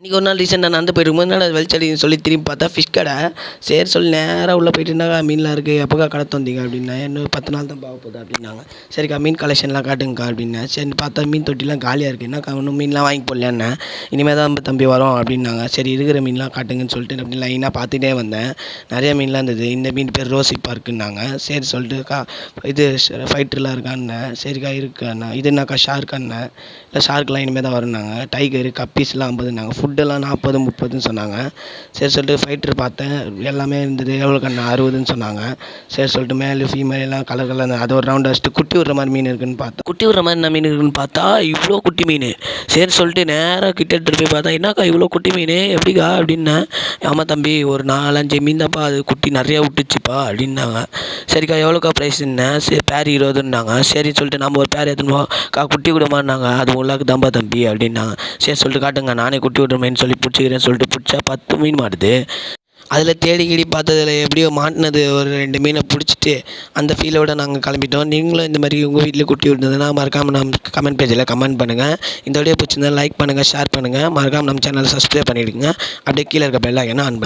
இன்றைக்கி ஒரு நாள் ரீசெண்டாக நடந்து போயிருக்கும்போது என்னடா அது வெளிச்சடின்னு சொல்லி திரும்பி பார்த்தா ஃபிஷ் கடை. சரி சொல்லி நேராக உள்ளே போயிட்டு என்னக்கா மீன்லாம் இருக்குது எப்போக்கா கடை தந்தீங்க அப்படின்னேன். இன்னும் 10 நாள் தான் பார்க்க போகுது அப்படின்னாங்க. சரிக்கா மீன் கலெக்ஷன்லாம் காட்டுங்கக்கா அப்படின்னேன். சரி பார்த்தா மீன் தொட்டிலாம் காலியாக இருக்குது. என்னக்கா இன்னும் மீன்லாம் வாங்கி போடலையான்னேன். இனிமேல் தான் தம்பி வரோம் அப்படின்னாங்க. சரி இருக்கிற மீன்லாம் காட்டுங்கன்னு சொல்லிட்டு அப்படி லைனாக பார்த்துட்டே வந்தேன். நிறைய மீன்லாம் இருந்தது. இந்த மீன் பேர் ரோசி பார்க்குன்னாங்க. சரி சொல்லிட்டுக்கா இது ஃபைட்டர்லாம் இருக்கான்னேன். சரிக்கா இருக்குண்ணா. இது என்னக்கா ஷார்க்கான்னேன். இல்லை ஷார்க்லாம் இனிமேல் தான் வரும்னாங்க. டைகரு கப்பீஸ்லாம் 50னாங்க. ஃபுட்டெல்லாம் 40 30ன்னு சொன்னாங்க. சரி சொல்லிட்டு ஃபைட்டர் பார்த்தேன். எல்லாமே இருந்தது. எவ்வளோக்கண்ணா 60ன்னு சொன்னாங்க. சரி சொல்லிட்டு மேலு ஃபீமேல் எல்லாம் கலர் கலர் அது ஒரு ரவுண்ட் அடிச்சுட்டு குட்டி விடுற மாதிரி மீன் இருக்குன்னு பார்த்தா குட்டி விடுற மாதிரி என்ன மீன் இருக்குன்னு பார்த்தா இவ்வளோ குட்டி மீன். சரி சொல்லிட்டு நேராக கிட்ட எடுத்துகிட்டு போய் பார்த்தா என்னக்கா இவ்வளோ குட்டி மீன் எப்படிக்கா அப்படின்னேன். ஆமாம் தம்பி ஒரு 4 5 மீன் தான்ப்பா அது குட்டி நிறையா விட்டுச்சுப்பா அப்படின்னாங்க. சரிக்கா எவ்வளோக்கா ப்ரைஸுன்னேன். சரி பேர் 20ன்னாங்க. சரி சொல்லிட்டு நம்ம ஒரு பேர் எடுத்துன்னு குட்டி விடுமான்னாங்க. அது உள்ளாக்கு தான்ப்பா தம்பி அப்படின்னாங்க. சரி சொல்லிட்டு காட்டுங்க நானே குட்டி விடுறேன்னு சொல்லி பிடிச்சிக்கிறேன்னு சொல்லிட்டு பிடிச்சா 10 மீன் மாட்டுது. அதில் தேடி கீடி பார்த்ததில் எப்படியோ மாட்டினது ஒரு 2 மீனை பிடிச்சிட்டு அந்த ஃபீலோட நாங்கள் கிளம்பிட்டோம். நீங்களும் இந்த மாதிரி உங்கள் வீட்டில் குட்டி விட்டுருந்ததுன்னா மறக்காமல் நம்ம கமெண்ட் பேஜில் கமெண்ட் பண்ணுங்கள். இந்த வீடியோ பிடிச்சிருந்தா லைக் பண்ணுங்கள், ஷேர் பண்ணுங்கள். மறக்காமல் நம்ம சேனலை சப்ஸ்கிரைப் பண்ணிவிடுங்க. அப்படியே கீழே இருக்க பெல் ஐக்கானை ஆன்